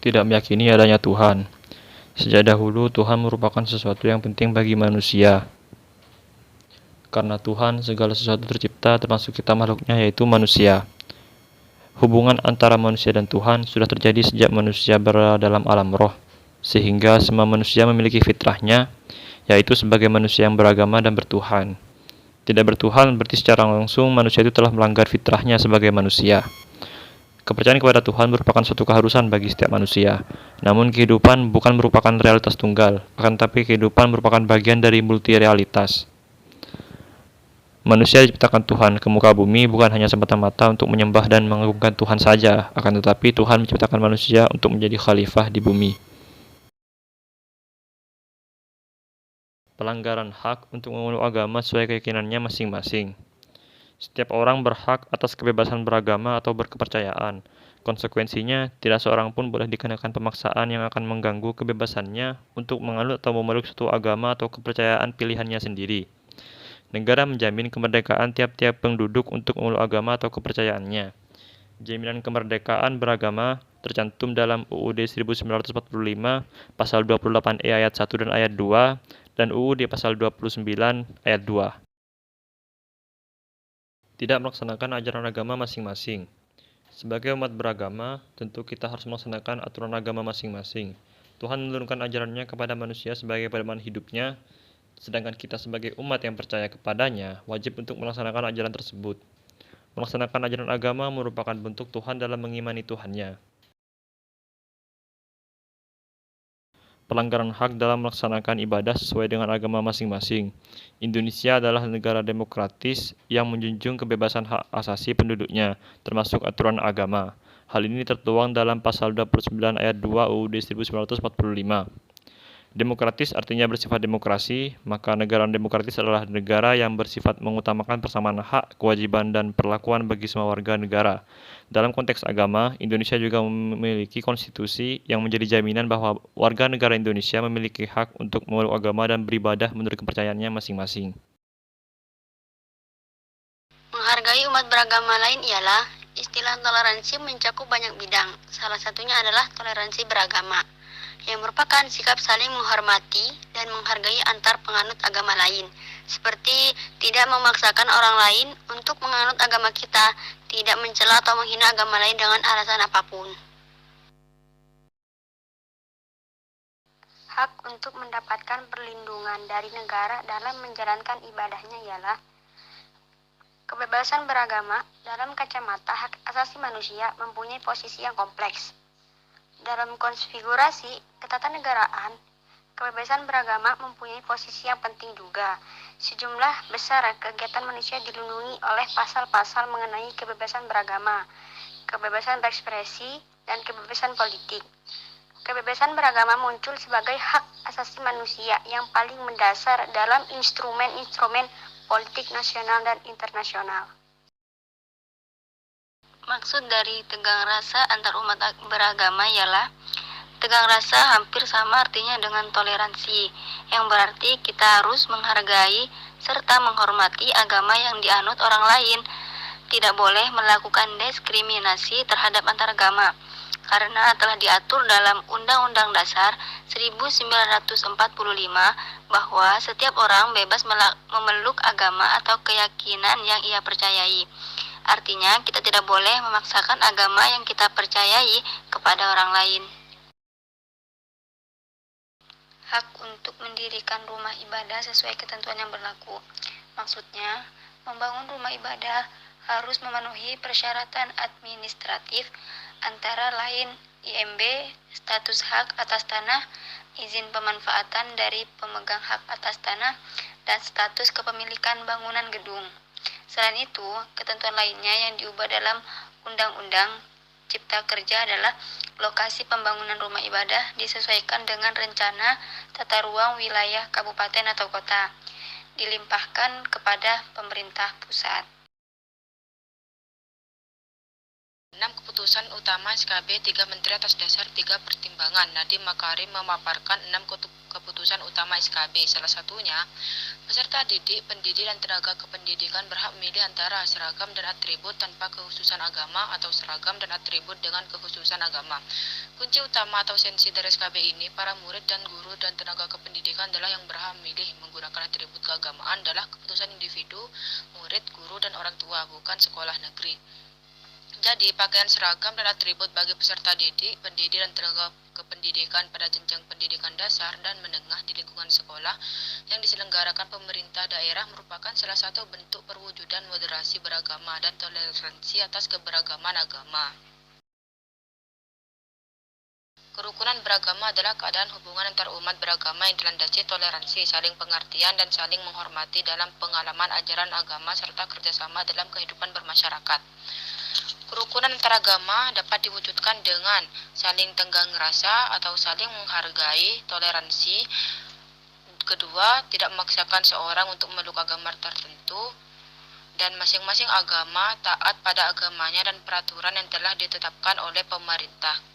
tidak meyakini adanya Tuhan. Sejak dahulu, Tuhan merupakan sesuatu yang penting bagi manusia. Karena Tuhan, segala sesuatu tercipta, termasuk kita makhluknya, yaitu manusia. Hubungan antara manusia dan Tuhan sudah terjadi sejak manusia berada dalam alam roh, sehingga semua manusia memiliki fitrahnya, yaitu sebagai manusia yang beragama dan bertuhan. Tidak bertuhan berarti secara langsung manusia itu telah melanggar fitrahnya sebagai manusia. Kepercayaan kepada Tuhan merupakan suatu keharusan bagi setiap manusia. Namun kehidupan bukan merupakan realitas tunggal, akan tetapi kehidupan merupakan bagian dari multi realitas. Manusia diciptakan Tuhan ke muka bumi bukan hanya semata-mata untuk menyembah dan mengagungkan Tuhan saja, akan tetapi Tuhan menciptakan manusia untuk menjadi khalifah di bumi. Pelanggaran hak untuk memeluk agama sesuai keyakinannya masing-masing. Setiap orang berhak atas kebebasan beragama atau berkepercayaan. Konsekuensinya, tidak seorang pun boleh dikenakan pemaksaan yang akan mengganggu kebebasannya untuk menganut atau memeluk suatu agama atau kepercayaan pilihannya sendiri. Negara menjamin kemerdekaan tiap-tiap penduduk untuk memeluk agama atau kepercayaannya. Jaminan kemerdekaan beragama tercantum dalam UUD 1945 pasal 28E ayat 1 dan ayat 2 dan UUD pasal 29 ayat 2. Tidak melaksanakan ajaran agama masing-masing. Sebagai umat beragama, tentu kita harus melaksanakan aturan agama masing-masing. Tuhan menurunkan ajarannya kepada manusia sebagai pedoman hidupnya, sedangkan kita sebagai umat yang percaya kepadanya wajib untuk melaksanakan ajaran tersebut. Melaksanakan ajaran agama merupakan bentuk Tuhan dalam mengimani Tuhannya. Pelanggaran hak dalam melaksanakan ibadah sesuai dengan agama masing-masing. Indonesia adalah negara demokratis yang menjunjung kebebasan hak asasi penduduknya, termasuk aturan agama. Hal ini tertuang dalam pasal 29 ayat 2 UUD 1945. Demokratis artinya bersifat demokrasi, maka negara demokratis adalah negara yang bersifat mengutamakan persamaan hak, kewajiban, dan perlakuan bagi semua warga negara. Dalam konteks agama, Indonesia juga memiliki konstitusi yang menjadi jaminan bahwa warga negara Indonesia memiliki hak untuk memeluk agama dan beribadah menurut kepercayaannya masing-masing. Menghargai umat beragama lain ialah istilah toleransi mencakup banyak bidang. Salah satunya adalah toleransi beragama, yang merupakan sikap saling menghormati dan menghargai antar penganut agama lain, seperti tidak memaksakan orang lain untuk menganut agama kita, tidak mencela atau menghina agama lain dengan alasan apapun. Hak untuk mendapatkan perlindungan dari negara dalam menjalankan ibadahnya ialah kebebasan beragama. Dalam kacamata hak asasi manusia mempunyai posisi yang kompleks. Dalam konfigurasi ketatanegaraan, kebebasan beragama mempunyai posisi yang penting juga. Sejumlah besar kegiatan manusia dilindungi oleh pasal-pasal mengenai kebebasan beragama, kebebasan berekspresi, dan kebebasan politik. Kebebasan beragama muncul sebagai hak asasi manusia yang paling mendasar dalam instrumen-instrumen politik nasional dan internasional. Maksud dari tegang rasa antar umat beragama ialah tegang rasa hampir sama artinya dengan toleransi, yang berarti kita harus menghargai serta menghormati agama yang dianut orang lain. Tidak boleh melakukan diskriminasi terhadap antar agama, karena telah diatur dalam Undang-Undang Dasar 1945 bahwa setiap orang bebas memeluk agama atau keyakinan yang ia percayai. Artinya, kita tidak boleh memaksakan agama yang kita percayai kepada orang lain. Hak untuk mendirikan rumah ibadah sesuai ketentuan yang berlaku. Maksudnya, membangun rumah ibadah harus memenuhi persyaratan administratif antara lain IMB, status hak atas tanah, izin pemanfaatan dari pemegang hak atas tanah, dan status kepemilikan bangunan gedung. Selain itu, ketentuan lainnya yang diubah dalam Undang-Undang Cipta Kerja adalah lokasi pembangunan rumah ibadah disesuaikan dengan rencana tata ruang wilayah kabupaten atau kota, dilimpahkan kepada pemerintah pusat. 6. Keputusan utama SKB 3 Menteri atas dasar 3 pertimbangan. Nadiem Makarim memaparkan 6 keputusan utama SKB. Salah satunya, peserta didik, pendidik, dan tenaga kependidikan berhak memilih antara seragam dan atribut tanpa kekhususan agama atau seragam dan atribut dengan kekhususan agama. Kunci utama atau esensi dari SKB ini, para murid dan guru dan tenaga kependidikan adalah yang berhak memilih menggunakan atribut keagamaan adalah keputusan individu, murid, guru, dan orang tua, bukan sekolah negeri. Jadi, pakaian seragam dan atribut bagi peserta didik, pendidik, dan tenaga kependidikan pada jenjang pendidikan dasar dan menengah di lingkungan sekolah yang diselenggarakan pemerintah daerah merupakan salah satu bentuk perwujudan moderasi beragama dan toleransi atas keberagaman agama. Kerukunan beragama adalah keadaan hubungan antar umat beragama yang dilandasi toleransi, saling pengertian, dan saling menghormati dalam pengalaman ajaran agama serta kerjasama dalam kehidupan bermasyarakat. Kerukunan antaragama dapat diwujudkan dengan saling tenggang rasa atau saling menghargai, toleransi. Kedua, tidak memaksakan seorang untuk memeluk agama tertentu, dan masing-masing agama taat pada agamanya dan peraturan yang telah ditetapkan oleh pemerintah.